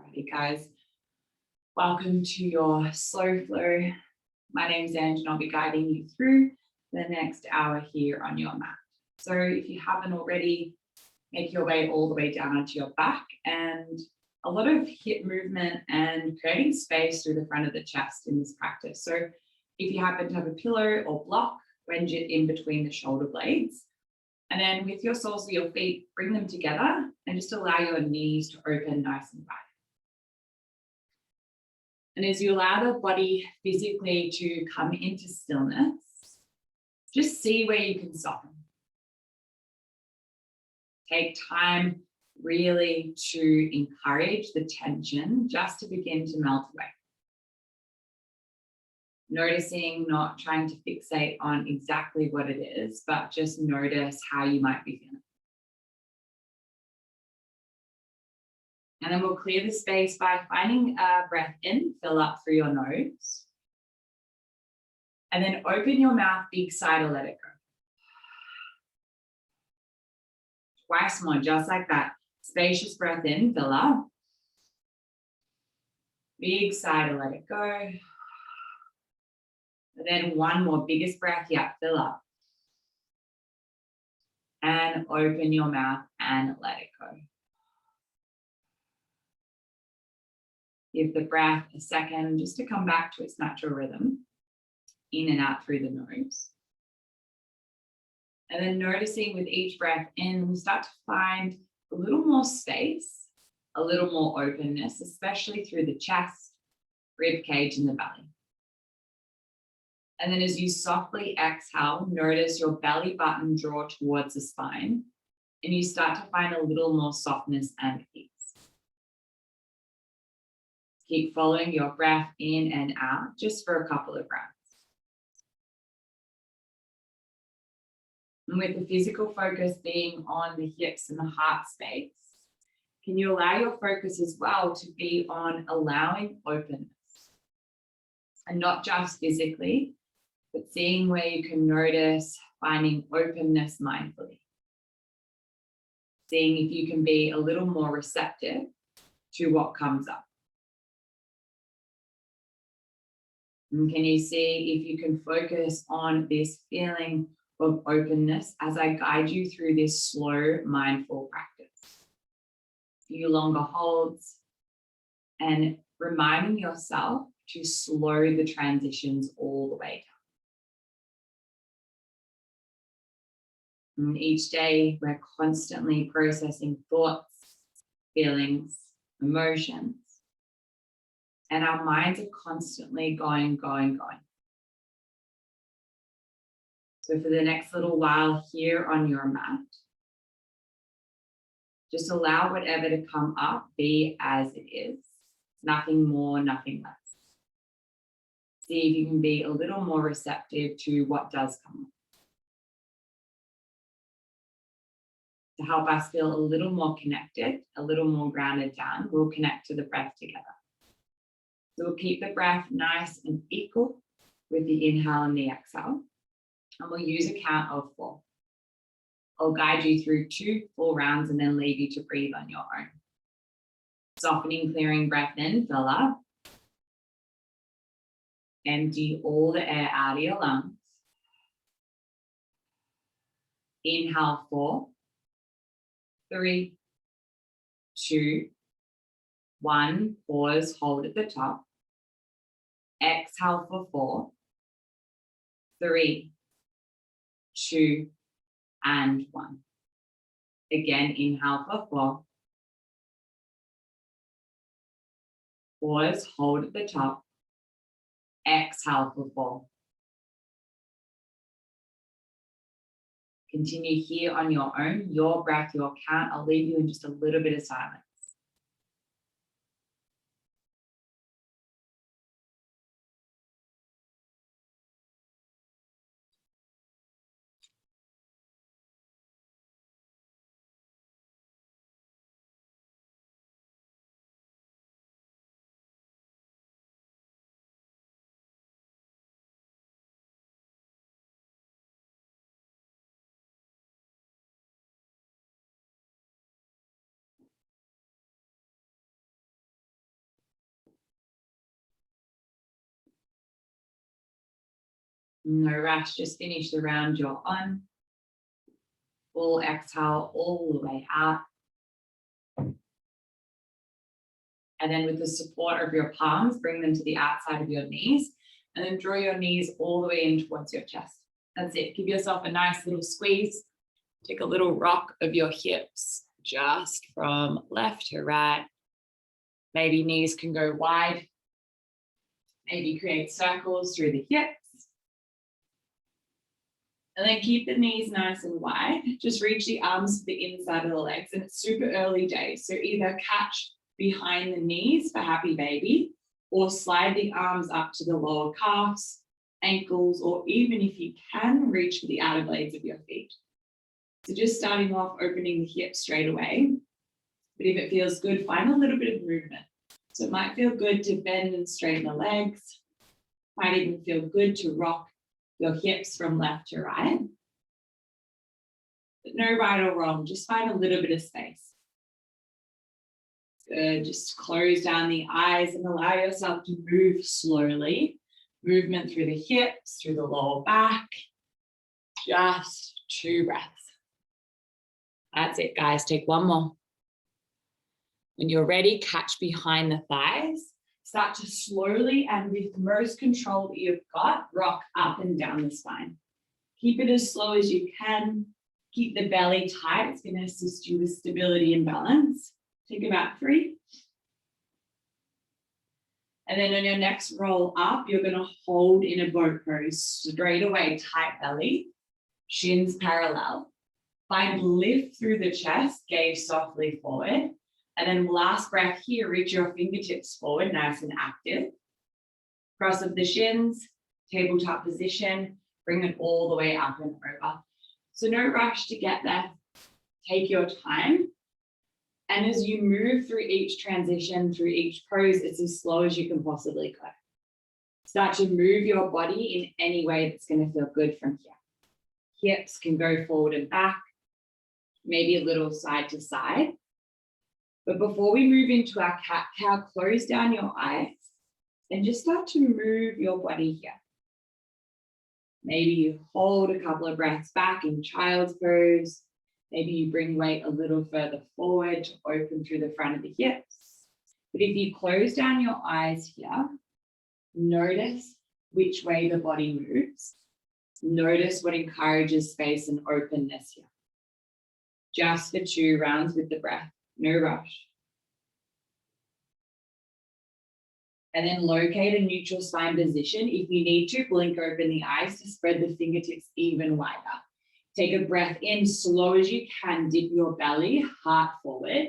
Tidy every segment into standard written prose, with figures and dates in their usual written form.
Alrighty, guys. Welcome to your slow flow. My name's Ange and I'll be guiding you through the next hour here on your mat. So if you haven't already, make your way all the way down onto your back and a lot of hip movement and creating space through the front of the chest in this practice. So if you happen to have a pillow or block, wedge it in between the shoulder blades. And then with your soles of your feet, bring them together and just allow your knees to open nice and wide. And as you allow the body physically to come into stillness, just see where you can soften. Take time really to encourage the tension just to begin to melt away. Noticing, not trying to fixate on exactly what it is, but just notice how you might be feeling. And then we'll clear the space by finding a breath in, fill up through your nose. And then open your mouth, big sigh to let it go. Twice more, just like that. Spacious breath in, fill up. Big sigh to let it go. And then one more, biggest breath, yeah, fill up. And open your mouth and let it go. Give the breath a second just to come back to its natural rhythm, in and out through the nose. And then noticing with each breath in, we start to find a little more space, a little more openness, especially through the chest, rib cage, and the belly. And then as you softly exhale, notice your belly button draw towards the spine, and you start to find a little more softness and ease. Keep following your breath in and out just for a couple of breaths. And with the physical focus being on the hips and the heart space, can you allow your focus as well to be on allowing openness? And not just physically, but seeing where you can notice finding openness mindfully. Seeing if you can be a little more receptive to what comes up. And can you see if you can focus on this feeling of openness as I guide you through this slow, mindful practice? A few longer holds and reminding yourself to slow the transitions all the way down. And each day, we're constantly processing thoughts, feelings, emotions. And our minds are constantly going. So for the next little while here on your mat, just allow whatever to come up be as it is. Nothing more, nothing less. See if you can be a little more receptive to what does come up. To help us feel a little more connected, a little more grounded down, we'll connect to the breath together. So we'll keep the breath nice and equal with the inhale and the exhale. And we'll use a count of 4. I'll guide you through 2 full rounds and then leave you to breathe on your own. Softening, clearing breath in, fill up. Empty all the air out of your lungs. Inhale 4, 3, 2, 1. Pause, hold at the top. Exhale for 4, 3, 2, and 1. Again, inhale for 4. Pause, hold at the top. Exhale for 4. Continue here on your own, your breath, your count. I'll leave you in just a little bit of silence. No rush, just finish the round you're on. Full exhale all the way out. And then with the support of your palms, bring them to the outside of your knees, and then draw your knees all the way in towards your chest. That's it. Give yourself a nice little squeeze. Take a little rock of your hips, just from left to right. Maybe knees can go wide. Maybe create circles through the hips. And then keep the knees nice and wide. Just reach the arms to the inside of the legs. And it's super early days. So either catch behind the knees for happy baby, or slide the arms up to the lower calves, ankles, or even if you can, reach for the outer blades of your feet. So just starting off, opening the hips straight away. But if it feels good, find a little bit of movement. So it might feel good to bend and straighten the legs. Might even feel good to rock your hips from left to right. But no right or wrong, just find a little bit of space. Good, just close down the eyes and allow yourself to move slowly. Movement through the hips, through the lower back. Just 2 breaths. That's it, guys. Take one more. When you're ready, catch behind the thighs. Start to slowly and with the most control that you've got, rock up and down the spine. Keep it as slow as you can. Keep the belly tight. It's going to assist you with stability and balance. Take about 3. And then on your next roll up, you're going to hold in a boat pose. Straight away, tight belly, shins parallel. Find lift through the chest, gaze softly forward. And then last breath here, reach your fingertips forward, nice and active. Cross of the shins, tabletop position, bring it all the way up and over. So no rush to get there. Take your time. And as you move through each transition, through each pose, it's as slow as you can possibly go. Start to move your body in any way that's going to feel good from here. Hips can go forward and back, maybe a little side to side. But before we move into our cat-cow, close down your eyes and just start to move your body here. Maybe you hold a couple of breaths back in child's pose. Maybe you bring weight a little further forward to open through the front of the hips. But if you close down your eyes here, notice which way the body moves. Notice what encourages space and openness here. Just for 2 rounds with the breath, no rush. And then locate a neutral spine position. If you need to, blink open the eyes to spread the fingertips even wider. Take a breath in, slow as you can, dip your belly, heart forward.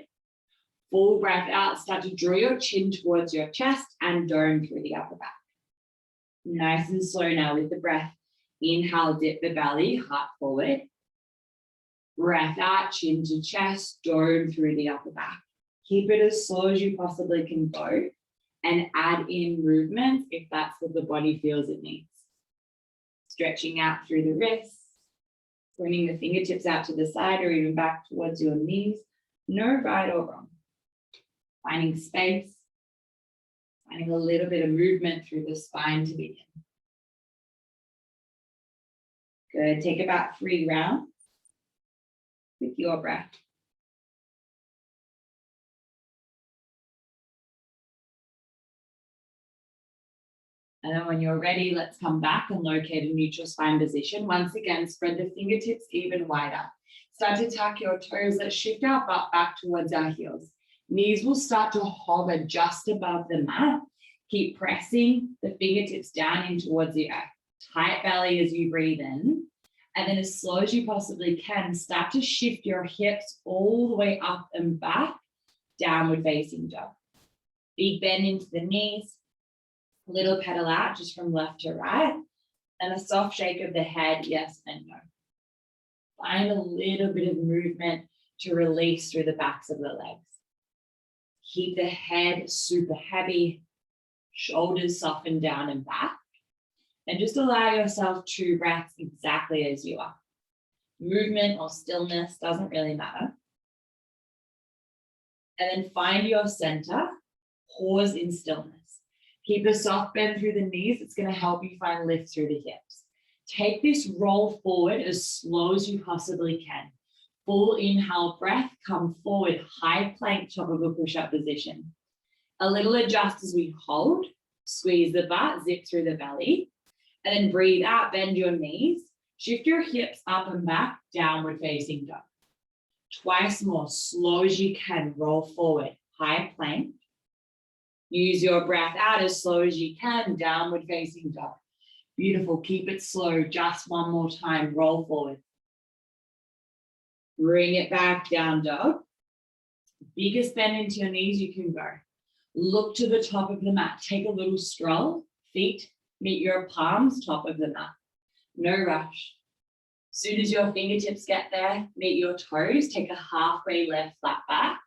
Full breath out, start to draw your chin towards your chest and dome through the upper back. Nice and slow now with the breath. Inhale, dip the belly, heart forward. Breath out, chin to chest, dome through the upper back. Keep it as slow as you possibly can go and add in movement if that's what the body feels it needs. Stretching out through the wrists. Bringing the fingertips out to the side or even back towards your knees. No right or wrong. Finding space. Finding a little bit of movement through the spine to begin. Good. Take about 3 rounds with your breath. And then when you're ready, let's come back and locate a neutral spine position. Once again, spread the fingertips even wider. Start to tuck your toes. Let's shift our butt back towards our heels. Knees will start to hover just above the mat. Keep pressing the fingertips down in towards the earth. Tight belly as you breathe in. And then as slow as you possibly can, start to shift your hips all the way up and back, downward facing dog. Big bend into the knees. Little pedal out just from left to right, and a soft shake of the head, yes and no. Find a little bit of movement to release through the backs of the legs. Keep the head super heavy, shoulders soften down and back, and just allow yourself 2 breaths exactly as you are. Movement or stillness doesn't really matter. And then find your center, pause in stillness. Keep a soft bend through the knees. It's going to help you find lift through the hips. Take this roll forward as slow as you possibly can. Full inhale breath, come forward, high plank, top of a push-up position. A little adjust as we hold, squeeze the butt, zip through the belly, and then breathe out, bend your knees, shift your hips up and back, downward facing dog. Twice more, slow as you can, roll forward, high plank. Use your breath out as slow as you can, downward facing dog. Beautiful, keep it slow, just one more time, roll forward. Bring it back, down dog. Biggest bend into your knees you can go. Look to the top of the mat, take a little stroll, feet meet your palms, top of the mat. No rush. Soon as your fingertips get there, meet your toes, take a halfway left flat back,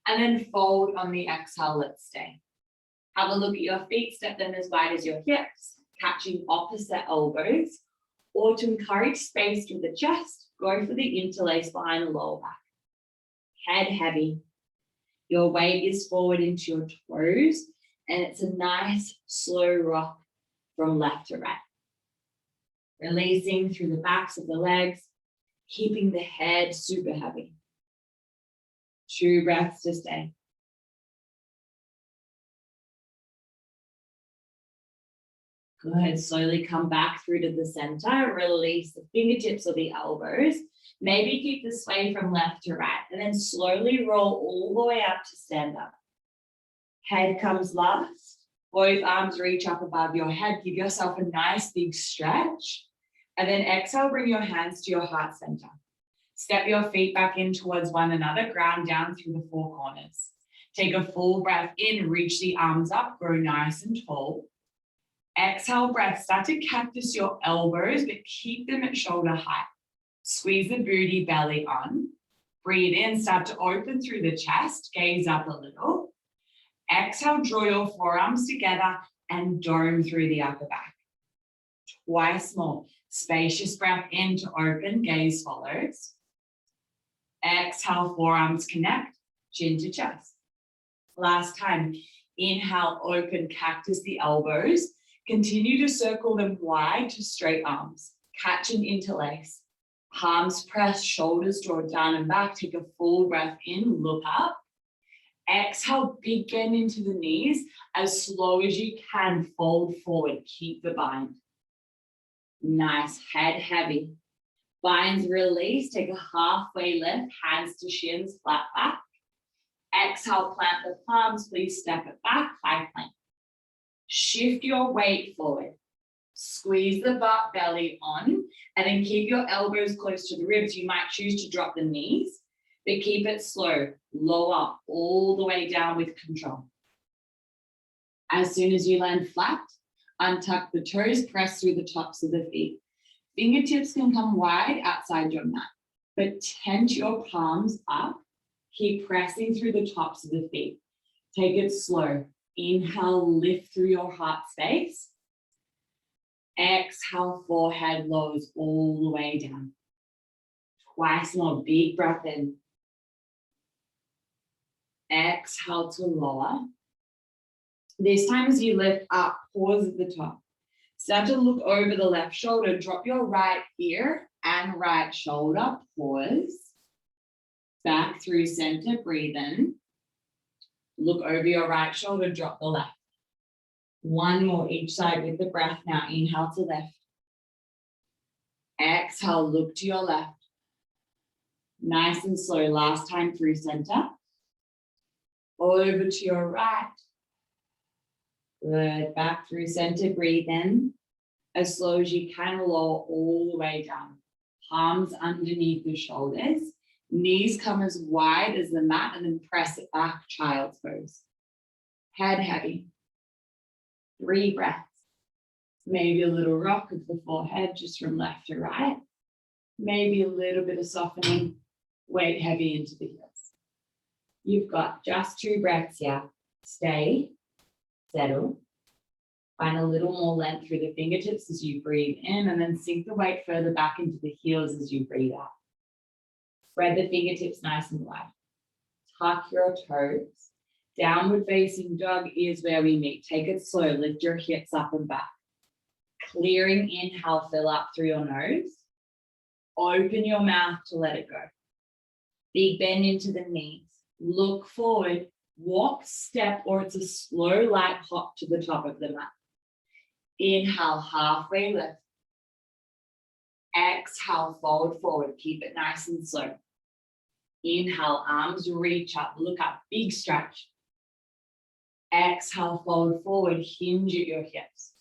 and then fold on the exhale, let's stay. Have a look at your feet, step them as wide as your hips, catching opposite elbows, or to encourage space through the chest, go for the interlace behind the lower back. Head heavy. Your weight is forward into your toes, and it's a nice slow rock from left to right. Releasing through the backs of the legs, keeping the head super heavy. 2 breaths to stay. Good, slowly come back through to the center, release the fingertips or the elbows. Maybe keep the sway from left to right, and then slowly roll all the way up to stand up. Head comes last, both arms reach up above your head, give yourself a nice big stretch, and then exhale, bring your hands to your heart center. Step your feet back in towards one another, ground down through the 4 corners. Take a full breath in, reach the arms up, grow nice and tall. Exhale breath, start to cactus your elbows, but keep them at shoulder height. Squeeze the booty belly on. Breathe in, start to open through the chest, gaze up a little. Exhale, draw your forearms together and dome through the upper back. Twice more. Spacious breath in to open, gaze follows. Exhale, forearms connect, chin to chest. Last time, inhale, open, cactus the elbows. Continue to circle them wide to straight arms. Catch and interlace. Palms press, shoulders draw down and back. Take a full breath in, look up. Exhale, big bend into the knees. As slow as you can, fold forward, keep the bind. Nice, head heavy. Binds release, take a halfway lift, hands to shins, flat back. Exhale, plant the palms, please step it back, high plank. Shift your weight forward. Squeeze the butt belly on, and then keep your elbows close to the ribs. You might choose to drop the knees, but keep it slow, lower all the way down with control. As soon as you land flat, untuck the toes, press through the tops of the feet. Fingertips can come wide outside your mat, but tent your palms up. Keep pressing through the tops of the feet. Take it slow. Inhale, lift through your heart space. Exhale, forehead lowers all the way down. Twice more, big breath in. Exhale to lower. This time as you lift up, pause at the top. Start to look over the left shoulder, drop your right ear and right shoulder, pause. Back through center, breathe in. Look over your right shoulder, drop the left. One more each side with the breath now. Inhale to lift. Exhale, look to your left. Nice and slow, last time through center. Over to your right. Good, back through center, breathe in. As slow as you can, lower all the way down. Palms underneath the shoulders. Knees come as wide as the mat and then press it back, child's pose. Head heavy. 3 breaths. Maybe a little rock of the forehead just from left to right. Maybe a little bit of softening, weight heavy into the heels. You've got just 2 breaths here. Stay, settle. Find a little more length through the fingertips as you breathe in, and then sink the weight further back into the heels as you breathe out. Spread the fingertips nice and wide. Tuck your toes. Downward facing dog is where we meet. Take it slow. Lift your hips up and back. Clearing inhale, fill up through your nose. Open your mouth to let it go. Big bend into the knees. Look forward, walk, step, or it's a slow, light hop to the top of the mat. Inhale, halfway lift. Exhale, fold forward. Keep it nice and slow. Inhale, arms reach up, look up, big stretch. Exhale, fold forward, hinge at your hips.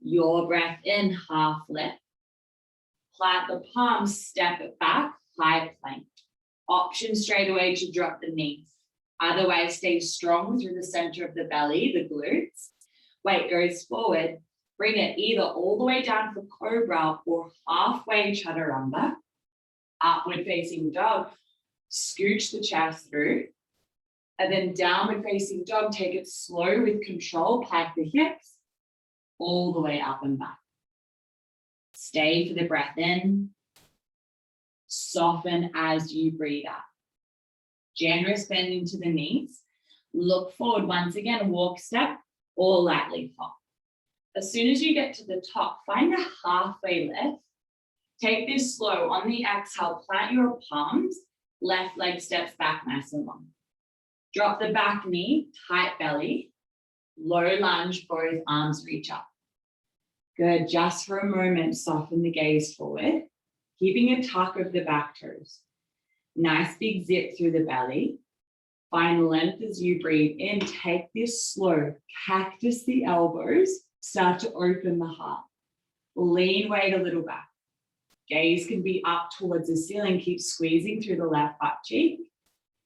Your breath in, half lift. Plant the palms, step it back, high plank. Option straight away to drop the knees. Otherwise, stay strong through the center of the belly, the glutes. Weight goes forward. Bring it either all the way down for cobra or halfway chaturanga. Upward facing dog. Scooch the chest through. And then downward facing dog, take it slow with control, plank the hips, all the way up and back. Stay for the breath in. Soften as you breathe out. Generous bend into the knees. Look forward once again, walk, step, or lightly hop. As soon as you get to the top, find a halfway lift. Take this slow. On the exhale, plant your palms. Left leg steps back nice and long. Drop the back knee, tight belly. Low lunge, both arms reach up. Good, just for a moment, soften the gaze forward. Keeping a tuck of the back toes. Nice big zip through the belly. Find length as you breathe in. Take this slow. Cactus the elbows. Start to open the heart. Lean weight a little back. Gaze can be up towards the ceiling. Keep squeezing through the left butt cheek.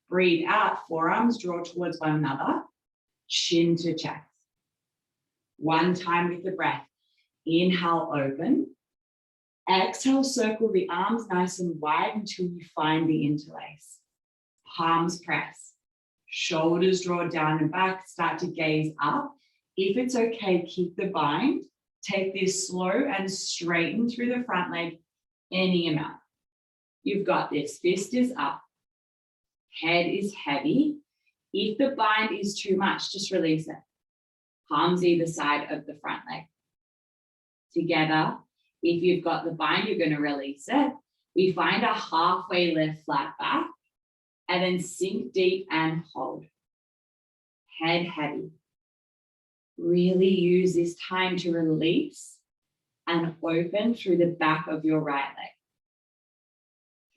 Breathe out. Forearms draw towards one another. Chin to chest. One time with the breath. Inhale, open. Exhale, circle the arms nice and wide until you find the interlace. Palms press. Shoulders draw down and back. Start to gaze up. If it's okay, keep the bind. Take this slow and straighten through the front leg any amount. You've got this. Fist is up. Head is heavy. If the bind is too much, just release it. Palms either side of the front leg. Together, if you've got the bind, you're going to release it. We find a halfway lift, flat back, and then sink deep and hold. Head heavy. Really use this time to release and open through the back of your right leg.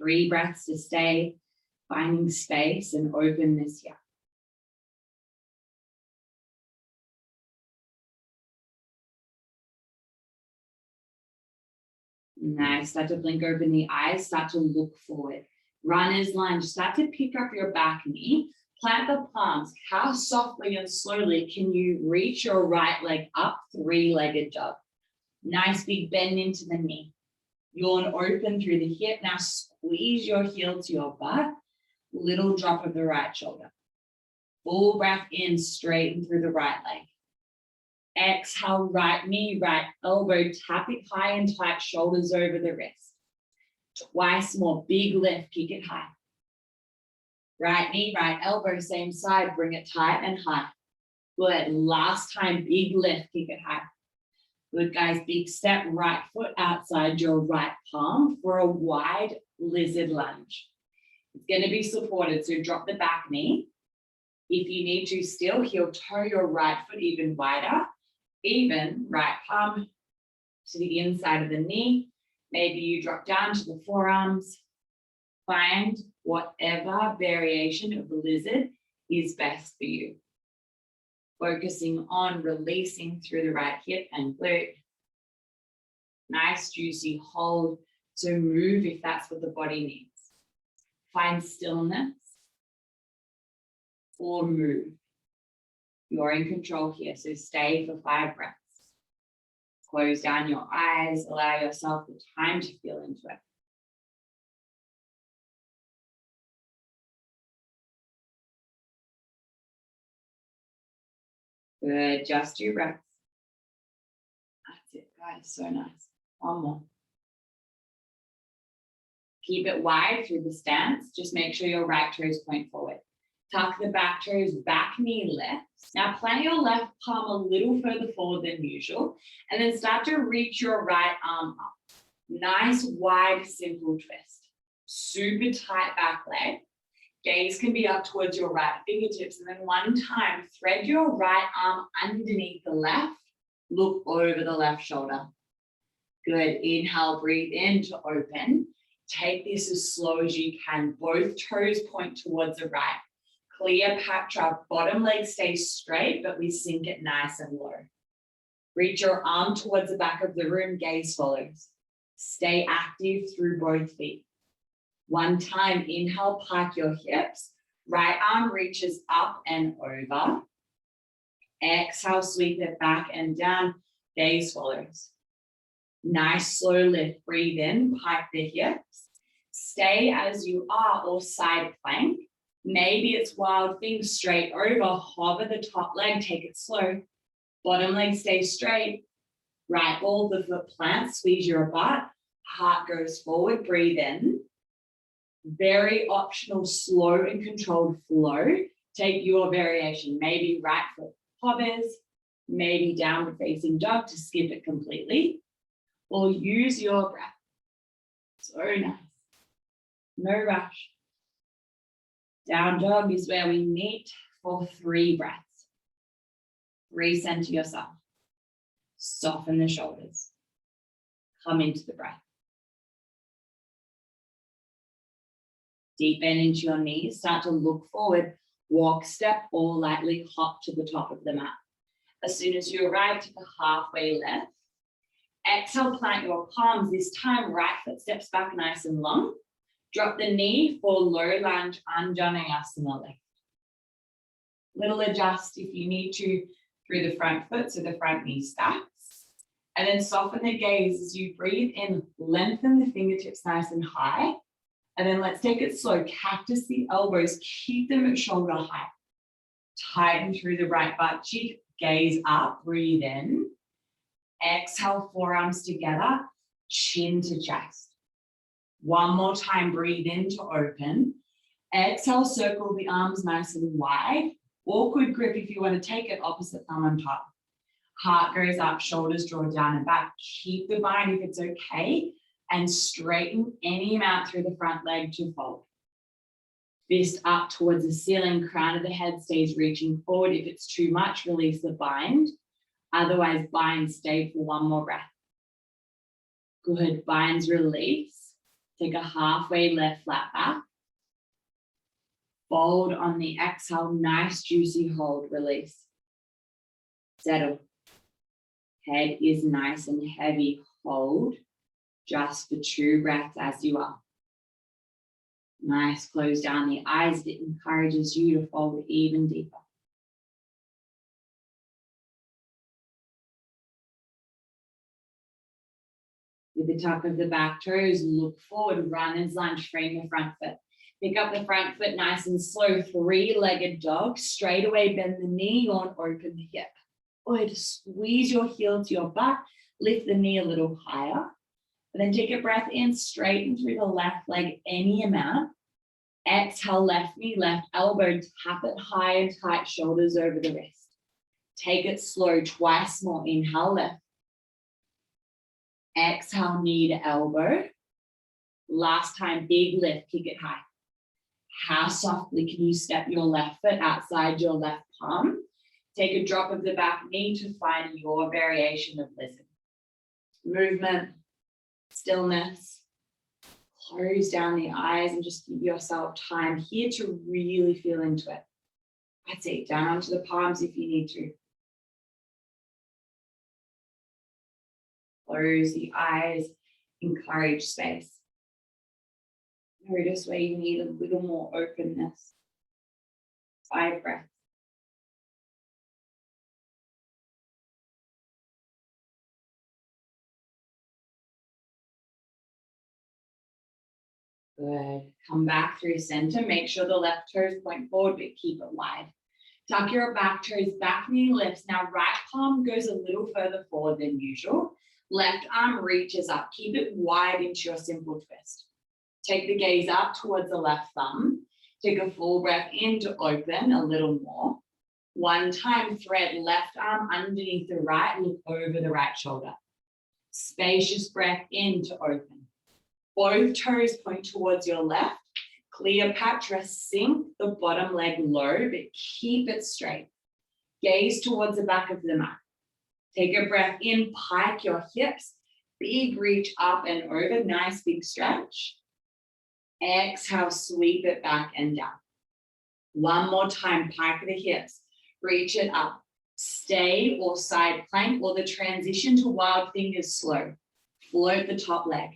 3 breaths to stay, finding space and open this here. Nice. Start to blink open the eyes. Start to look forward. Runner's lunge. Start to pick up your back knee. Plant the palms. How softly and slowly can you reach your right leg up? 3-legged dog. Nice big bend into the knee. Yawn open through the hip. Now squeeze your heel to your butt. Little drop of the right shoulder. Full breath in, straighten through the right leg. Exhale, right knee, right elbow, tap it high and tight, shoulders over the wrist. Twice more, big lift, kick it high. Right knee, right elbow, same side, bring it tight and high. Good, last time, big lift, kick it high. Good guys, big step, right foot outside your right palm for a wide lizard lunge. It's gonna be supported, so drop the back knee. If you need to still, heel toe your right foot even wider. Even right palm to the inside of the knee. Maybe you drop down to the forearms. Find whatever variation of the lizard is best for you. Focusing on releasing through the right hip and glute. Nice juicy hold. So move if that's what the body needs. Find stillness or move. You're in control here, so stay for 5 breaths. Close down your eyes, allow yourself the time to feel into it. Good, just 2 breaths. That's it, guys, so nice. One more. Keep it wide through the stance. Just make sure your right toes point forward. Tuck the back toes, back knee lifts. Now plant your left palm a little further forward than usual, and then start to reach your right arm up. Nice, wide, simple twist. Super tight back leg. Gaze can be up towards your right fingertips, and then one time, thread your right arm underneath the left. Look over the left shoulder. Good. Inhale, breathe in to open. Take this as slow as you can. Both toes point towards the right. Cleopatra, bottom leg stays straight, but we sink it nice and low. Reach your arm towards the back of the room, gaze follows. Stay active through both feet. One time, inhale, pike your hips. Right arm reaches up and over. Exhale, sweep it back and down, gaze follows. Nice slow lift, breathe in, pike the hips. Stay as you are or side plank. Maybe it's wild thing, straight over, hover the top leg, take it slow. Bottom leg stays straight. Right ball, the foot plants, squeeze your butt. Heart goes forward, breathe in. Very optional, slow and controlled flow. Take your variation. Maybe right foot hovers, maybe downward facing dog to skip it completely. Or use your breath. So nice. No rush. Down dog is where we meet for 3 breaths. Recenter yourself. Soften the shoulders. Come into the breath. Deepen into your knees. Start to look forward. Walk, step, or lightly hop to the top of the mat. As soon as you arrive to the halfway lift, exhale, plant your palms. This time, right foot steps back nice and long. Drop the knee for low lunge, Anjaneyasana lift. Little adjust if you need to through the front foot, so the front knee stacks. And then soften the gaze as you breathe in, lengthen the fingertips nice and high. And then let's take it slow. Cactus the elbows, keep them at shoulder height. Tighten through the right butt cheek, gaze up, breathe in. Exhale, forearms together, chin to chest. One more time, breathe in to open. Exhale, circle the arms nice and wide. Awkward grip if you want to take it, opposite thumb on top. Heart goes up, shoulders draw down and back. Keep the bind if it's okay, and straighten any amount through the front leg to fold. Fist up towards the ceiling, crown of the head stays reaching forward. If it's too much, release the bind. Otherwise, bind, stay for one more breath. Good, binds release. Take a halfway left flat back. Fold on the exhale, nice juicy hold, release. Settle. Head is nice and heavy, hold. Just for 2 breaths as you are. Nice, close down the eyes. It encourages you to fold even deeper. With the tuck of the back toes, look forward, runners lunge, frame the front foot. Pick up the front foot nice and slow, 3-legged dog. Straight away, bend the knee, yawn, open the hip. Good, squeeze your heel to your butt, lift the knee a little higher. And then take a breath in, straighten through the left leg any amount. Exhale, left knee, left elbow, tap it high and tight, shoulders over the wrist. Take it slow, twice more. Inhale, left. Exhale, knee to elbow. Last time, big lift, kick it high. How softly can you step your left foot outside your left palm? Take a drop of the back knee to find your variation of lizard. Movement, stillness. Close down the eyes and just give yourself time here to really feel into it. That's it, down onto the palms if you need to. Close the eyes, encourage space. Notice where you need a little more openness. 5 breaths. Good. Come back through center. Make sure the left toes point forward, but keep it wide. Tuck your back toes, back knee lifts. Now right palm goes a little further forward than usual. Left arm reaches up. Keep it wide into your simple twist. Take the gaze up towards the left thumb. Take a full breath in to open a little more. One time, thread left arm underneath the right, look over the right shoulder. Spacious breath in to open. Both toes point towards your left. Cleopatra, sink the bottom leg low, but keep it straight. Gaze towards the back of the mat. Take a breath in, pike your hips. Big reach up and over, nice big stretch. Exhale, sweep it back and down. One more time, pike the hips. Reach it up. Stay or side plank or the transition to wild fingers slow. Float the top leg.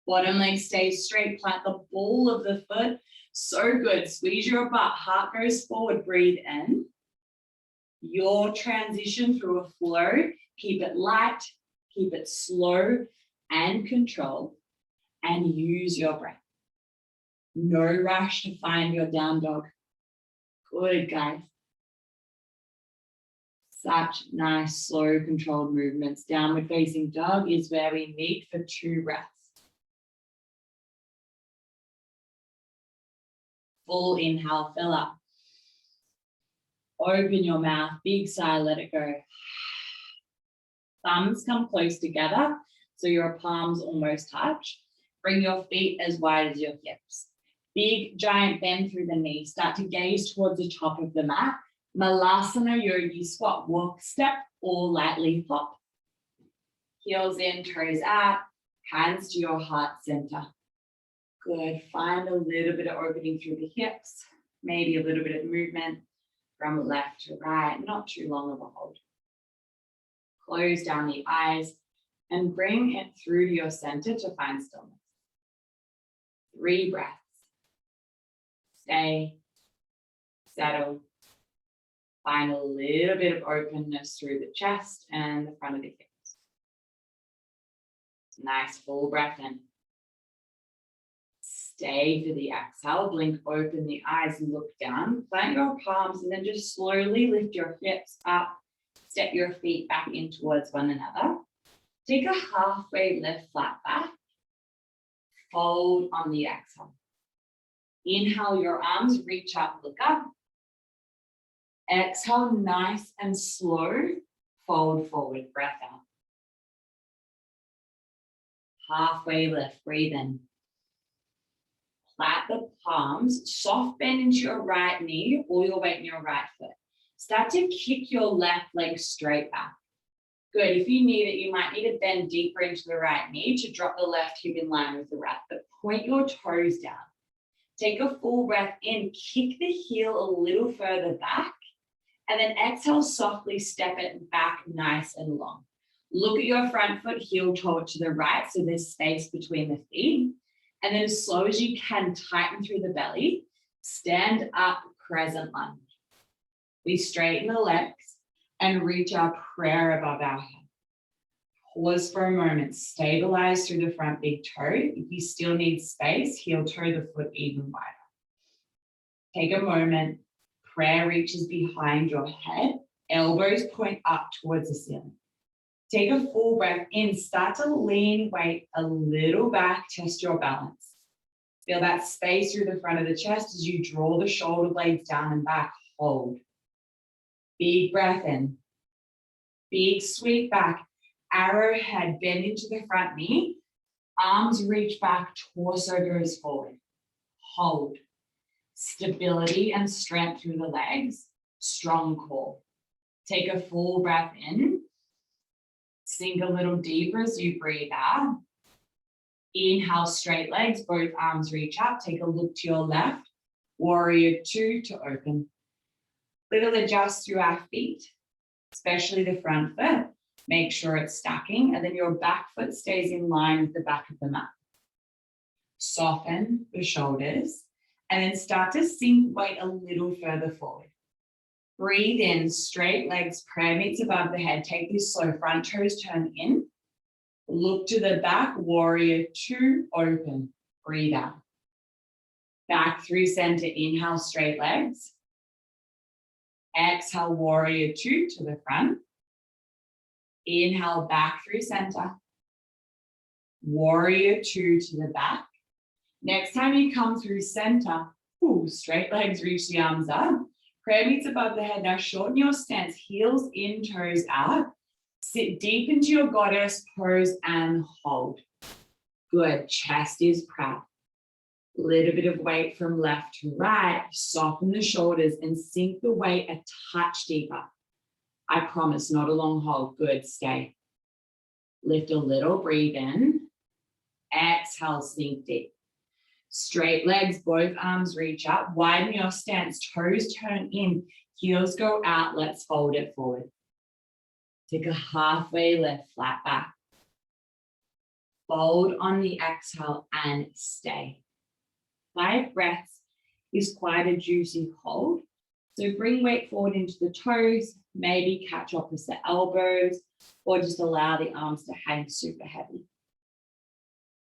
Bottom leg stays straight. Plant the ball of the foot. So good. Squeeze your butt. Heart goes forward. Breathe in. Your transition through a flow. Keep it light. Keep it slow and controlled. And use your breath. No rush to find your down dog. Good, guys. Such nice, slow, controlled movements. Downward facing dog is where we meet for 2 breaths. Full inhale, fill up. Open your mouth, big sigh, let it go. Thumbs come close together, so your palms almost touch. Bring your feet as wide as your hips. Big, giant bend through the knees. Start to gaze towards the top of the mat. Malasana Yogi squat, walk, step, or lightly hop. Heels in, toes out, hands to your heart center. Good. Find a little bit of opening through the hips, maybe a little bit of movement from left to right, not too long of a hold. Close down the eyes and bring it through to your center to find stillness. 3 breaths. Stay, settle. Find a little bit of openness through the chest and the front of the hips. Nice full breath in. Stay for the exhale. Blink open the eyes and look down. Plant your palms and then just slowly lift your hips up. Step your feet back in towards one another. Take a halfway lift, flat back. Fold on the exhale. Inhale your arms, reach up, look up. Exhale, nice and slow, fold forward, breath out. Halfway lift, breathe in. Plant the palms, soft bend into your right knee, all your weight in your right foot. Start to kick your left leg straight back. Good, if you need it, you might need to bend deeper into the right knee to drop the left hip in line with the right, but point your toes down. Take a full breath in, kick the heel a little further back, and then exhale, softly step it back nice and long. Look at your front foot, heel toe to the right, so there's space between the feet. And then as slow as you can, tighten through the belly, stand up, crescent lunge. We straighten the legs and reach our prayer above our head. Pause for a moment, stabilize through the front big toe. If you still need space, heel toe the foot even wider. Take a moment, prayer reaches behind your head, elbows point up towards the ceiling. Take a full breath in, start to lean weight a little back, test your balance. Feel that space through the front of the chest as you draw the shoulder blades down and back, hold. Big breath in, big sweep back, arrowhead, bend into the front knee, arms reach back, torso goes forward, hold. Stability and strength through the legs, strong core. Take a full breath in, sink a little deeper as you breathe out. Inhale, straight legs, both arms reach up, take a look to your left, warrior 2 to open. Little adjust through our feet, especially the front foot. Make sure it's stacking, and then your back foot stays in line with the back of the mat. Soften the shoulders, and then start to sink weight a little further forward. Breathe in, straight legs, prayer meets above the head. Take this slow, front toes turn in. Look to the back, warrior 2, open. Breathe out. Back through center, inhale, straight legs. Exhale, warrior 2 to the front. Inhale, back through center. Warrior 2 to the back. Next time you come through center, Ooh, straight legs, reach the arms up. Prayer meets above the head. Now shorten your stance, heels in, toes out. Sit deep into your goddess pose and hold. Good, chest is proud. Little bit of weight from left to right. Soften the shoulders and sink the weight a touch deeper. I promise, not a long hold. Good, stay. Lift a little, breathe in. Exhale, sink deep. Straight legs, both arms reach up. Widen your stance, toes turn in, heels go out. Let's fold it forward. Take a halfway lift, flat back. Fold on the exhale and stay. 5 breaths is quite a juicy hold. So bring weight forward into the toes, maybe catch opposite elbows, or just allow the arms to hang super heavy.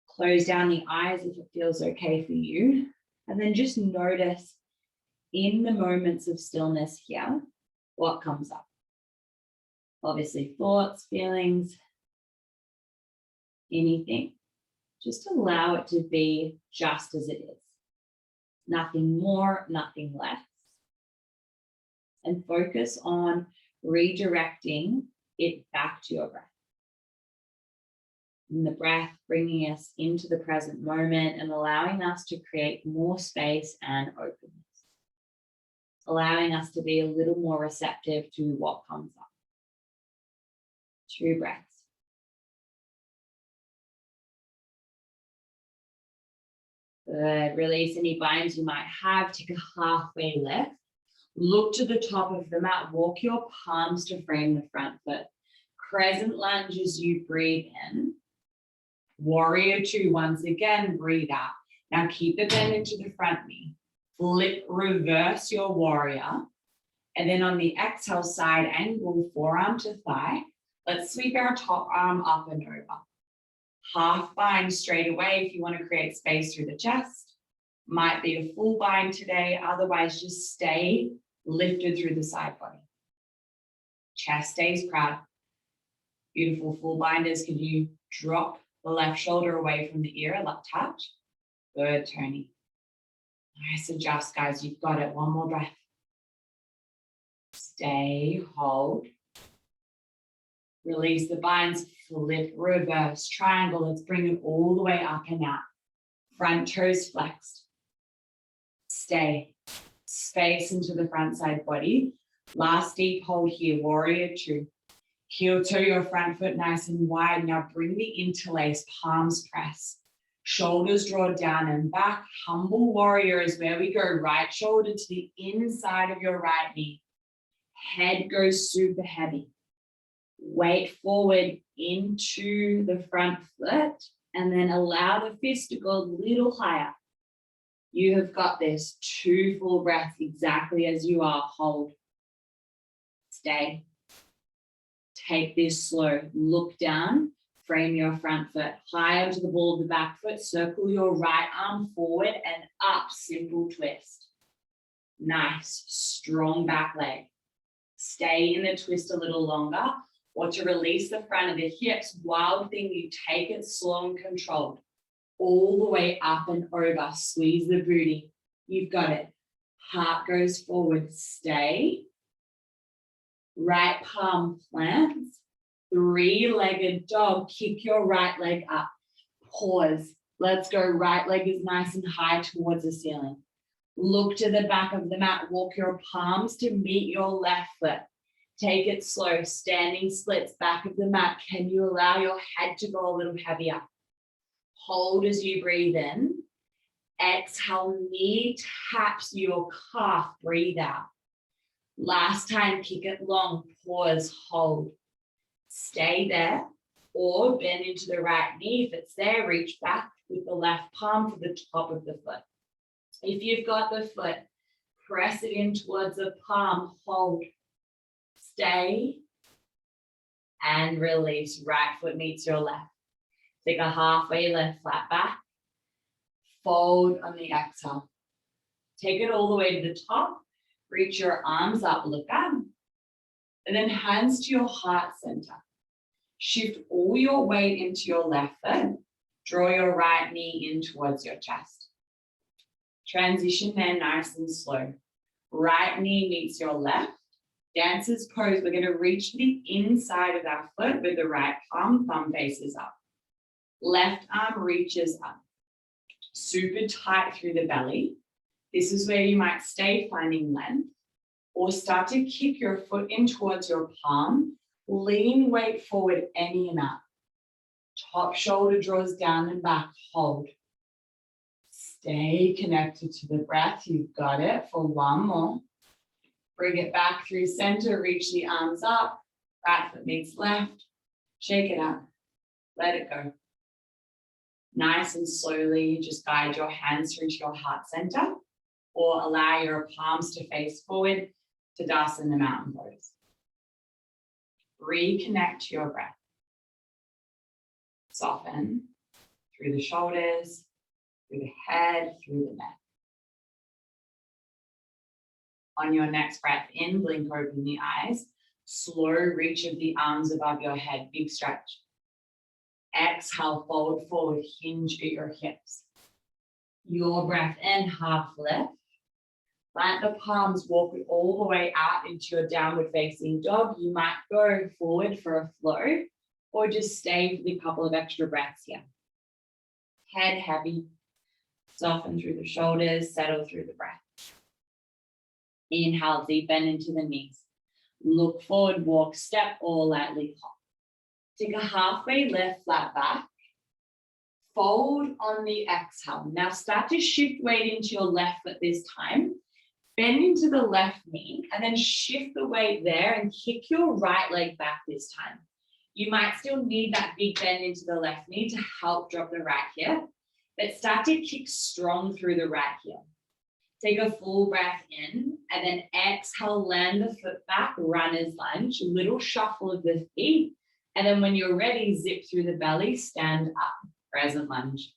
Close down the eyes if it feels okay for you. And then just notice in the moments of stillness here, what comes up. Obviously, thoughts, feelings, anything. Just allow it to be just as it is. Nothing more, nothing less. And focus on redirecting it back to your breath. And the breath bringing us into the present moment and allowing us to create more space and openness. Allowing us to be a little more receptive to what comes up. 2 breaths. Good. Release any binds you might have. Take a halfway lift. Look to the top of the mat. Walk your palms to frame the front foot. Crescent lunge as you breathe in. Warrior 2, once again, breathe out. Now keep the bend into the front knee. Flip, reverse your warrior. And then on the exhale, side angle, forearm to thigh. Let's sweep our top arm up and over. Half bind straight away if you want to create space through the chest. Might be a full bind today. Otherwise, just stay lifted through the side body. Chest stays proud. Beautiful full binders. Can you drop the left shoulder away from the ear? Left touch. Good, Tony. Nice, adjust, guys. You've got it. One more breath. Stay, hold. Release the binds, flip, reverse, triangle. Let's bring it all the way up and out. Front toes flexed. Stay. Space into the front side body. Last deep hold here, warrior 2. Heel toe your front foot nice and wide. Now bring the interlace, palms press. Shoulders draw down and back. Humble warrior is where we go. Right shoulder to the inside of your right knee. Head goes super heavy. Weight forward into the front foot and then allow the fist to go a little higher. You have got this. 2 full breaths exactly as you are. Hold. Stay. Take this slow. Look down. Frame your front foot high onto the ball of the back foot. Circle your right arm forward and up. Simple twist. Nice. Strong back leg. Stay in the twist a little longer. Or to release the front of the hips, wild thing, you take it slow and controlled. All the way up and over. Squeeze the booty. You've got it. Heart goes forward. Stay. Right palm plants. 3-legged dog. Kick your right leg up. Pause. Let's go. Right leg is nice and high towards the ceiling. Look to the back of the mat. Walk your palms to meet your left foot. Take it slow. Standing splits, back of the mat. Can you allow your head to go a little heavier? Hold as you breathe in. Exhale, knee taps your calf. Breathe out. Last time, kick it long. Pause, hold. Stay there or bend into the right knee. If it's there, reach back with the left palm to the top of the foot. If you've got the foot, press it in towards the palm. Hold. Stay and release. Right foot meets your left. Take a halfway lift, flat back. Fold on the exhale. Take it all the way to the top. Reach your arms up, look up. And then hands to your heart center. Shift all your weight into your left foot. Draw your right knee in towards your chest. Transition there nice and slow. Right knee meets your left. Dancer's pose, we're going to reach the inside of our foot with the right palm, thumb faces up. Left arm reaches up. Super tight through the belly. This is where you might stay finding length, or start to kick your foot in towards your palm. Lean weight forward any amount. Top shoulder draws down and back, hold. Stay connected to the breath, you've got it for one more. Bring it back through center, reach the arms up, right foot meets left, shake it out, let it go. Nice and slowly, just guide your hands through to your heart center, or allow your palms to face forward to Tadasana mountain pose. Reconnect to your breath. Soften through the shoulders, through the head, through the neck. On your next breath in, blink open the eyes. Slow reach of the arms above your head, big stretch. Exhale, fold forward, hinge at your hips. Your breath in, half lift. Plant the palms, walk it all the way out into your downward facing dog. You might go forward for a flow, or just stay for the couple of extra breaths here. Head heavy, soften through the shoulders, settle through the breath. Inhale, deepen into the knees. Look forward, walk, step, or lightly hop. Take a halfway lift, flat back. Fold on the exhale. Now start to shift weight into your left foot this time. Bend into the left knee and then shift the weight there and kick your right leg back this time. You might still need that big bend into the left knee to help drop the right hip, but start to kick strong through the right heel. Take a full breath in and then exhale, land the foot back, runner's lunge, little shuffle of the feet. And then when you're ready, zip through the belly, stand up, crescent lunge.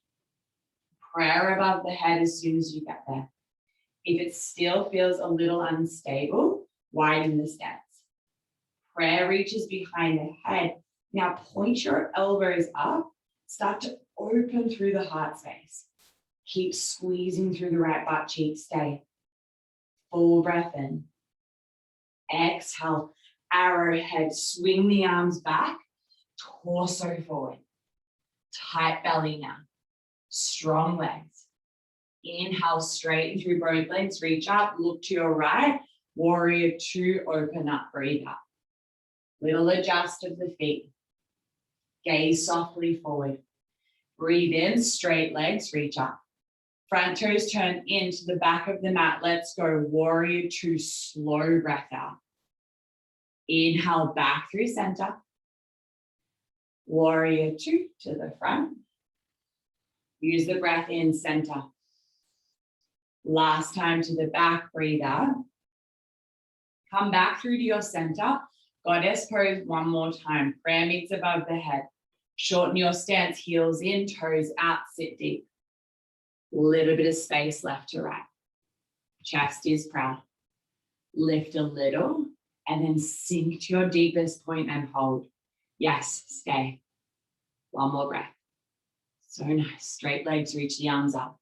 Prayer above the head as soon as you get there. If it still feels a little unstable, widen the stance. Prayer reaches behind the head. Now point your elbows up, start to open through the heart space. Keep squeezing through the right butt cheek, stay. Full breath in. Exhale, arrowhead, swing the arms back, torso forward. Tight belly now, strong legs. Inhale, straighten through both legs, reach up, look to your right. Warrior two, open up, breathe up. Little adjust of the feet. Gaze softly forward. Breathe in, straight legs, reach up. Front toes turn into the back of the mat. Let's go, warrior two, slow breath out. Inhale, back through center. Warrior two to the front. Use the breath in, center. Last time to the back, breathe out. Come back through to your center. Goddess pose one more time. Prayer meets above the head. Shorten your stance, heels in, toes out, sit deep. Little bit of space left to right. Chest is proud. Lift a little and then sink to your deepest point and hold. Yes, stay. One more breath. So nice. Straight legs, reach the arms up.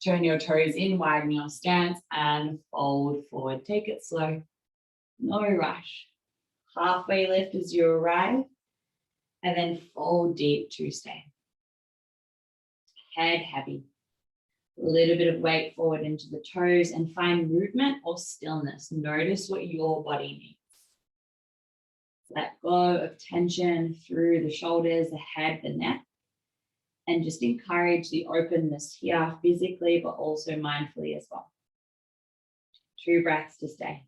Turn your toes in, widen your stance and fold forward. Take it slow. No rush. Halfway lift as you arrive and then fold deep to stay. Head heavy. A little bit of weight forward into the toes and find movement or stillness. Notice what your body needs. Let go of tension through the shoulders, the head, the neck. And just encourage the openness here physically, but also mindfully as well. 2 breaths to stay.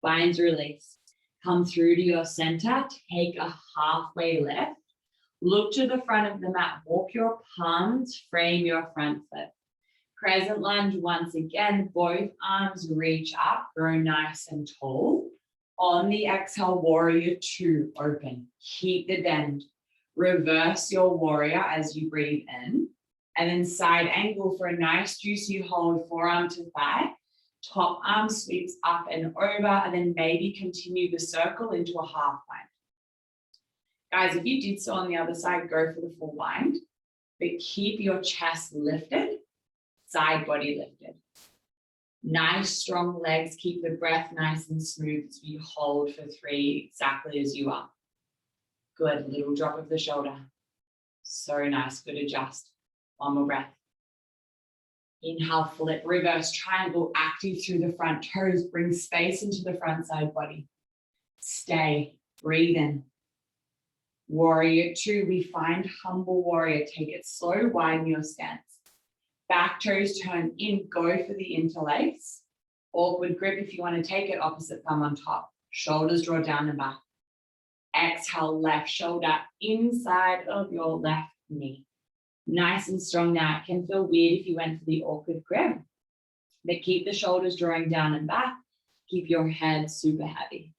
Find release. Come through to your center. Take a halfway lift. Look to the front of the mat. Walk your palms. Frame your front foot. Crescent lunge once again. Both arms reach up. Grow nice and tall. On the exhale, warrior two, open. Keep the bend. Reverse your warrior as you breathe in. And then side angle for a nice juicy hold, forearm to thigh. Top arm sweeps up and over, and then maybe continue the circle into a half plank. Guys, if you did so on the other side, go for the full wind, but keep your chest lifted, side body lifted. Nice, strong legs. Keep the breath nice and smooth as you hold for 3, exactly as you are. Good, little drop of the shoulder. So nice, good adjust. One more breath. Inhale, flip, reverse triangle, active through the front toes. Bring space into the front side body. Stay, breathe in. Warrior 2, we find humble warrior. Take it slow, widen your stance. Back toes turn in, go for the interlace. Awkward grip if you want to take it, opposite thumb on top. Shoulders draw down and back. Exhale, left shoulder inside of your left knee. Nice and strong now. It can feel weird if you went for the awkward grip, but keep the shoulders drawing down and back. Keep your head super heavy.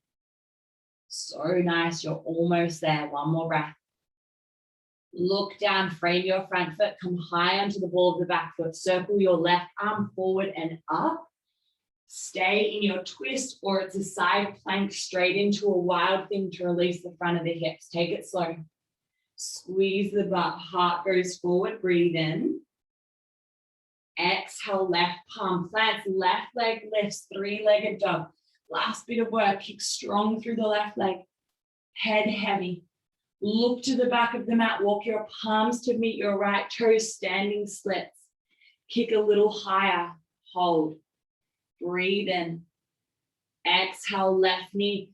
So nice, you're almost there. One more breath. Look down, frame your front foot, come high onto the ball of the back foot. Circle your left arm forward and up. Stay in your twist, or it's a side plank straight into a wild thing to release the front of the hips. Take it slow. Squeeze the butt, heart goes forward, breathe in. Exhale, left palm plants, left leg lifts, 3-legged dog. Last bit of work, kick strong through the left leg. Head heavy. Look to the back of the mat, walk your palms to meet your right toes, standing splits. Kick a little higher, hold. Breathe in. Exhale, left knee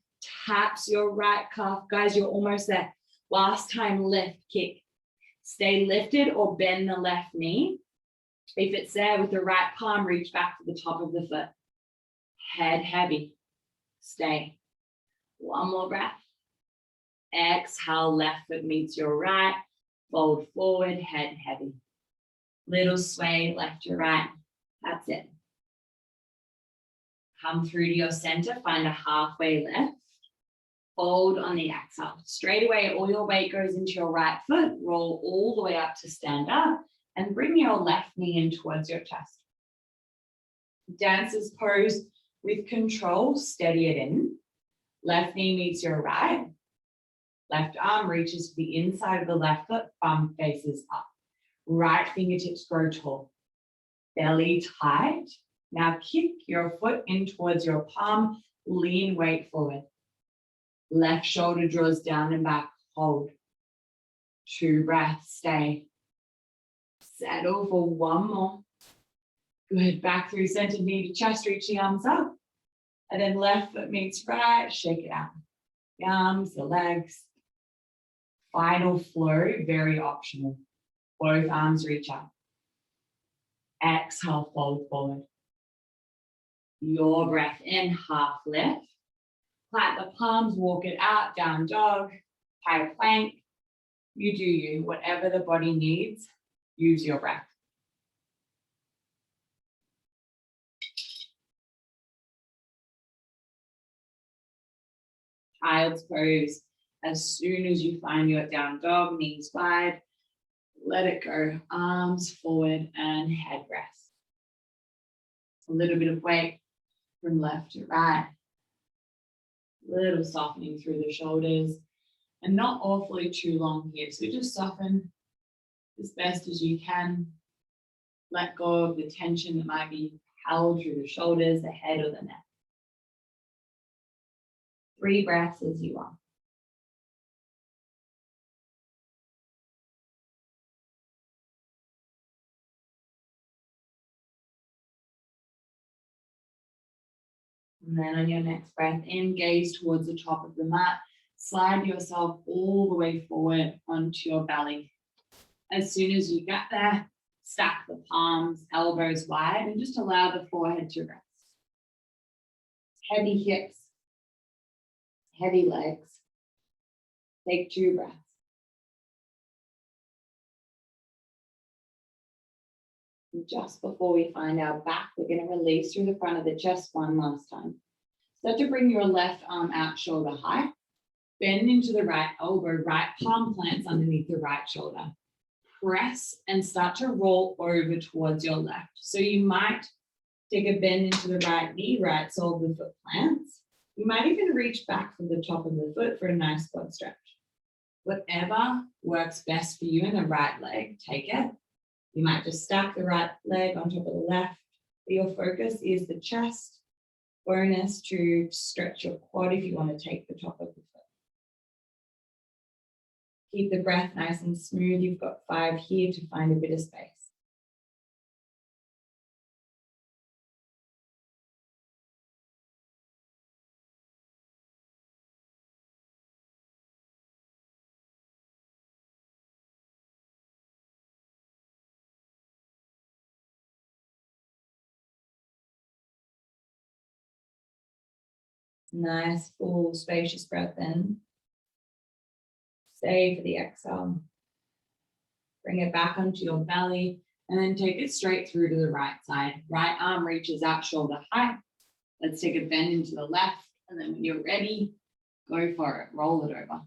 taps your right calf. Guys, you're almost there. Last time, lift, kick. Stay lifted or bend the left knee. If it's there, with the right palm, reach back to the top of the foot. Head heavy. Stay. One more breath. Exhale, left foot meets your right. Fold forward, head heavy. Little sway, left to right. That's it. Come through to your center, find a halfway lift. Fold on the exhale. Straight away, all your weight goes into your right foot. Roll all the way up to stand up and bring your left knee in towards your chest. Dancer's pose with control, steady it in. Left knee meets your right. Left arm reaches to the inside of the left foot, bum faces up. Right fingertips grow tall. Belly tight. Now kick your foot in towards your palm, lean weight forward. Left shoulder draws down and back, hold. 2 breaths, stay. Settle for one more. Good, back through center, knee to chest, reach the arms up. And then left foot meets right, shake it out. The arms, the legs. Final flow, very optional. Both arms reach up. Exhale, fold forward. Your breath in, half lift. Plant the palms, walk it out, down dog, high plank. You do you, whatever the body needs, use your breath. Child's pose. As soon as you find your down dog, knees wide, let it go. Arms forward and head rest. A little bit of weight from left to right. Little softening through the shoulders. And not awfully too long here. So just soften as best as you can. Let go of the tension that might be held through the shoulders, the head, or the neck. 3 breaths as you are. And then on your next breath in, gaze towards the top of the mat. Slide yourself all the way forward onto your belly. As soon as you get there, stack the palms, elbows wide, and just allow the forehead to rest. Heavy hips, heavy legs. Take 2 breaths. And just before we find our back, we're going to release through the front of the chest one last time. Start to bring your left arm out shoulder height. Bend into the right elbow, right palm plants underneath the right shoulder. Press and start to roll over towards your left. So you might take a bend into the right knee, right sole of the foot plants. You might even reach back from the top of the foot for a nice quad stretch. Whatever works best for you in the right leg, take it. You might just stack the right leg on top of the left, but your focus is the chest. Bonus to stretch your quad if you want to take the top of the foot. Keep the breath nice and smooth. You've got 5 here to find a bit of space. Nice, full, spacious breath in. Stay for the exhale. Bring it back onto your belly and then take it straight through to the right side. Right arm reaches out shoulder height. Let's take a bend into the left, and then when you're ready, go for it. Roll it over.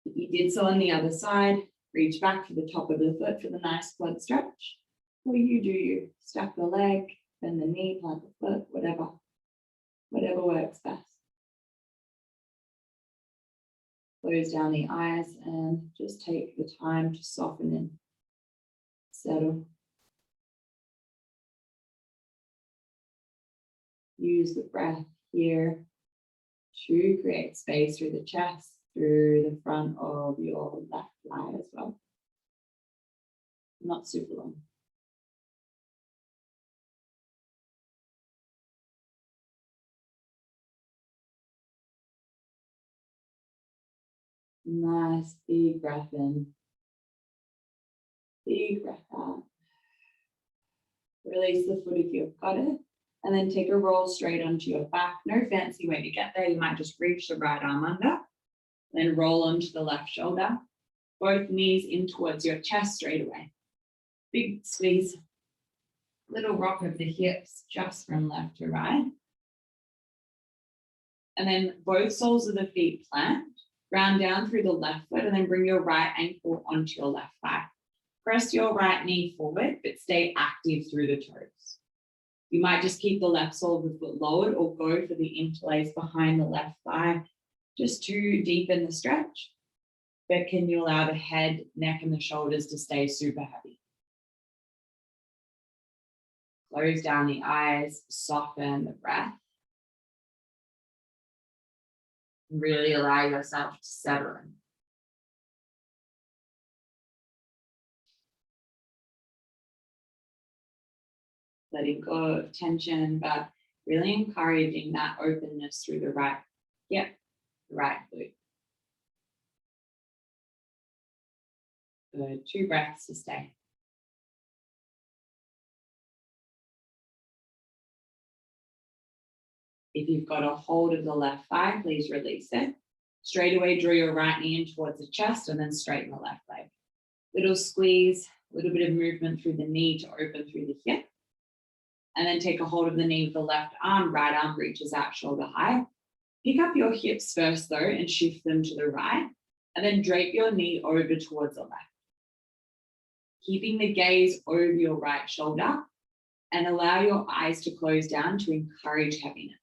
If you did so on the other side, reach back for the top of the foot for the nice quad stretch. Or you do you. Stack the leg, bend the knee, plant the foot, whatever works best. Close down the eyes and just take the time to soften in, settle. Use the breath here to create space through the chest, through the front of your left thigh as well. Not super long. Nice big breath in. Big breath out. Release the foot if you've got it. And then take a roll straight onto your back. No fancy way to get there. You might just reach the right arm under. Then roll onto the left shoulder. Both knees in towards your chest straight away. Big squeeze. Little rock of the hips just from left to right. And then both soles of the feet plant. Ground down through the left foot and then bring your right ankle onto your left thigh. Press your right knee forward, but stay active through the toes. You might just keep the left sole of the foot lowered or go for the interlace behind the left thigh just to deepen the stretch. But can you allow the head, neck, and the shoulders to stay super heavy? Close down the eyes, soften the breath. Really allow yourself to settle in. Letting go of tension, but really encouraging that openness through the right hip, the right glute. Good. 2 breaths to stay. If you've got a hold of the left thigh, please release it. Straight away, draw your right knee in towards the chest and then straighten the left leg. Little squeeze, a little bit of movement through the knee to open through the hip. And then take a hold of the knee with the left arm. Right arm reaches out shoulder high. Pick up your hips first though and shift them to the right. And then drape your knee over towards the left. Keeping the gaze over your right shoulder and allow your eyes to close down to encourage heaviness.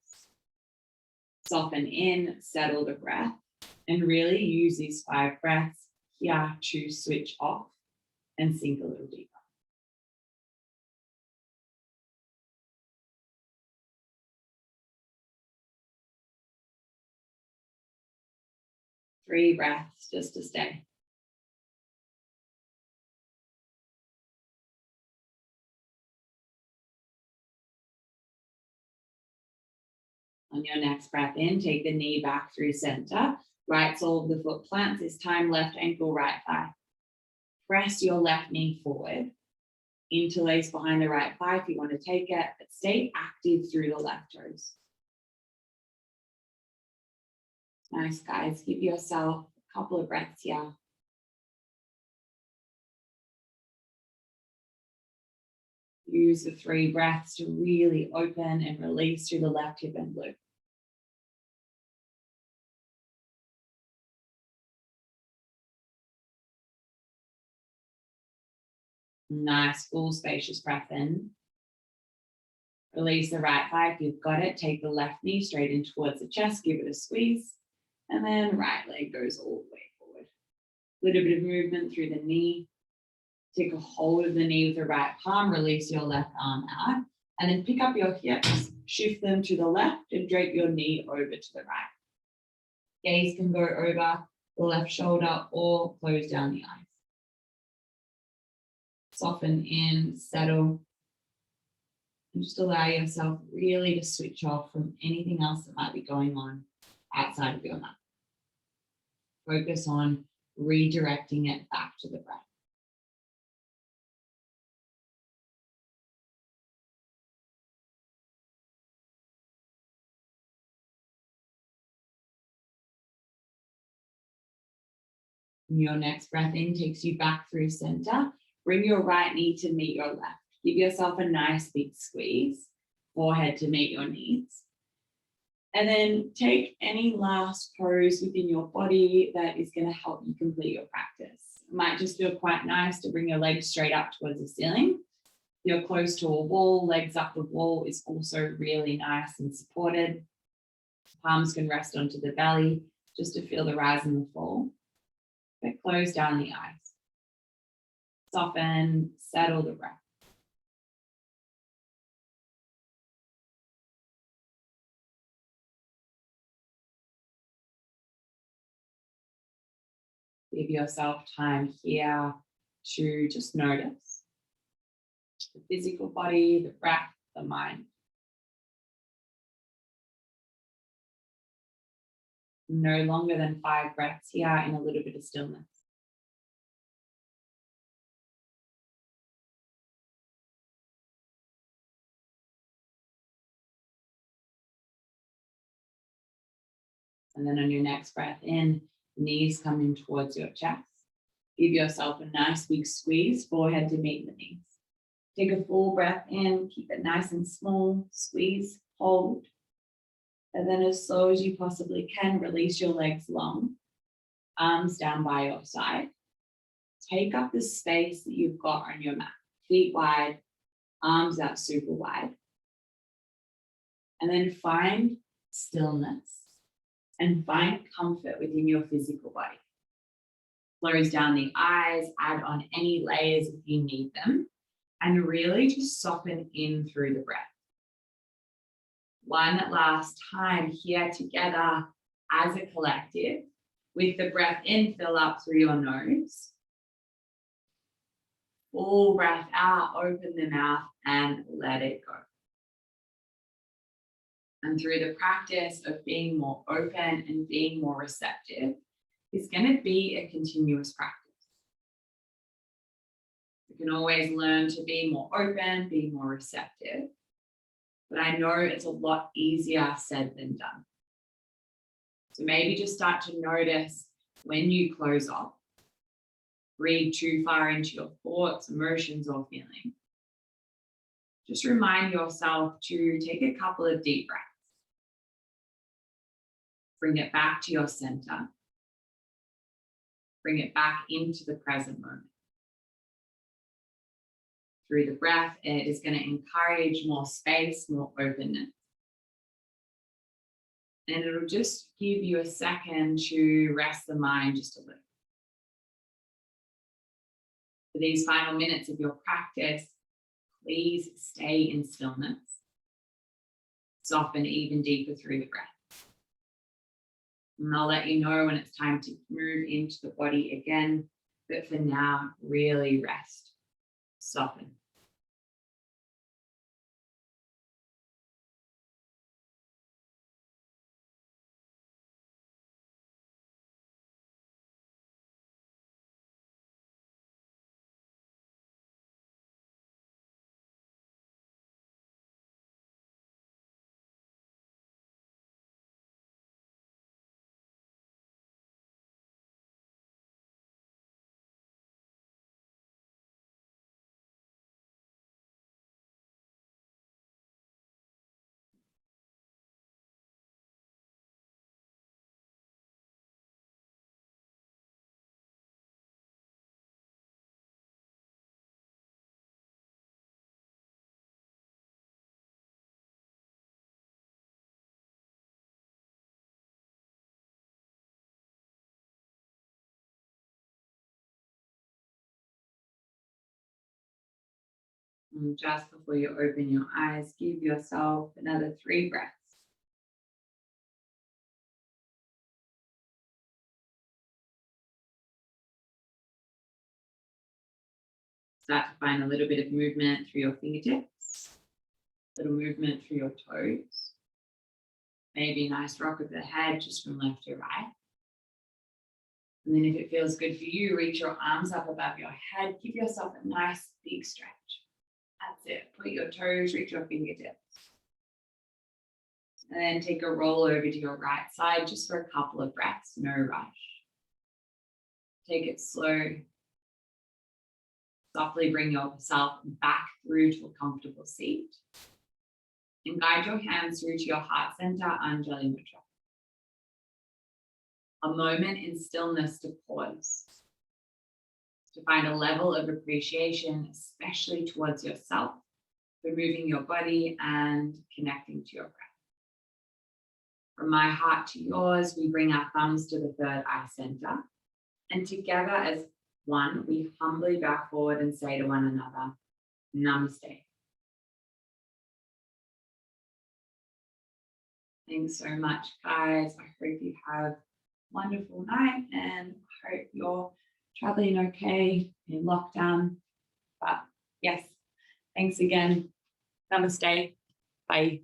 Soften in, settle the breath, and really use these 5 breaths here to switch off and sink a little deeper. Three breaths just to stay. On your next breath in, take the knee back through center. Right sole of the foot plants. This time, left ankle, right thigh. Press your left knee forward. Interlace behind the right thigh if you want to take it, but stay active through the left toes. Nice, guys. Give yourself a couple of breaths here. Use the 3 breaths to really open and release through the left hip and glute. Nice, full, spacious breath in. Release the right thigh if you've got it. Take the left knee straight in towards the chest. Give it a squeeze. And then right leg goes all the way forward. Little bit of movement through the knee. Take a hold of the knee with the right palm, release your left arm out, and then pick up your hips, shift them to the left and drape your knee over to the right. Gaze can go over the left shoulder or close down the eyes. Soften in, settle, and just allow yourself really to switch off from anything else that might be going on outside of your mat. Focus on redirecting it back to the breath. Your next breath in takes you back through center. Bring your right knee to meet your left. Give yourself a nice big squeeze, forehead to meet your knees. And then take any last pose within your body that is going to help you complete your practice. It might just feel quite nice to bring your legs straight up towards the ceiling. If you're close to a wall, legs up the wall is also really nice and supported. Palms can rest onto the belly just to feel the rise and the fall. But close down the eyes. Soften, settle the breath. Give yourself time here to just notice the physical body, the breath, the mind. No longer than 5 breaths here in a little bit of stillness. And then on your next breath in, knees coming towards your chest. Give yourself a nice big squeeze, forehead to meet the knees. Take a full breath in, keep it nice and small, squeeze, hold. And then as slow as you possibly can, release your legs long, arms down by your side. Take up the space that you've got on your mat, feet wide, arms out super wide. And then find stillness and find comfort within your physical body. Close down the eyes, add on any layers if you need them, and really just soften in through the breath. One last time here together as a collective. With the breath in, fill up through your nose. Full breath out, open the mouth and let it go. And through the practice of being more open and being more receptive, it's going to be a continuous practice. You can always learn to be more open, be more receptive. But I know it's a lot easier said than done. So maybe just start to notice when you close off, breathe too far into your thoughts, emotions, or feelings. Just remind yourself to take a couple of deep breaths. Bring it back to your center. Bring it back into the present moment. Through the breath, it is going to encourage more space, more openness. And it'll just give you a second to rest the mind just a little. For these final minutes of your practice, please stay in stillness. Soften even deeper through the breath. And I'll let you know when it's time to move into the body again. But for now, really rest. Soften. And just before you open your eyes, give yourself another 3 breaths. Start to find a little bit of movement through your fingertips, a little movement through your toes. Maybe a nice rock of the head just from left to right. And then if it feels good for you, reach your arms up above your head. Give yourself a nice big stretch. That's it. Put your toes, reach your fingertips. And then take a roll over to your right side just for a couple of breaths, no rush. Take it slow. Softly bring yourself back through to a comfortable seat. And guide your hands through to your heart center, Ange. A moment in stillness to pause, to find a level of appreciation, especially towards yourself, for moving your body and connecting to your breath. From my heart to yours, we bring our thumbs to the third eye center, and together as one, we humbly bow forward and say to one another, Namaste. Thanks so much, guys. I hope you have a wonderful night, and I hope you're traveling okay in lockdown. But yes, thanks again. Namaste. Bye.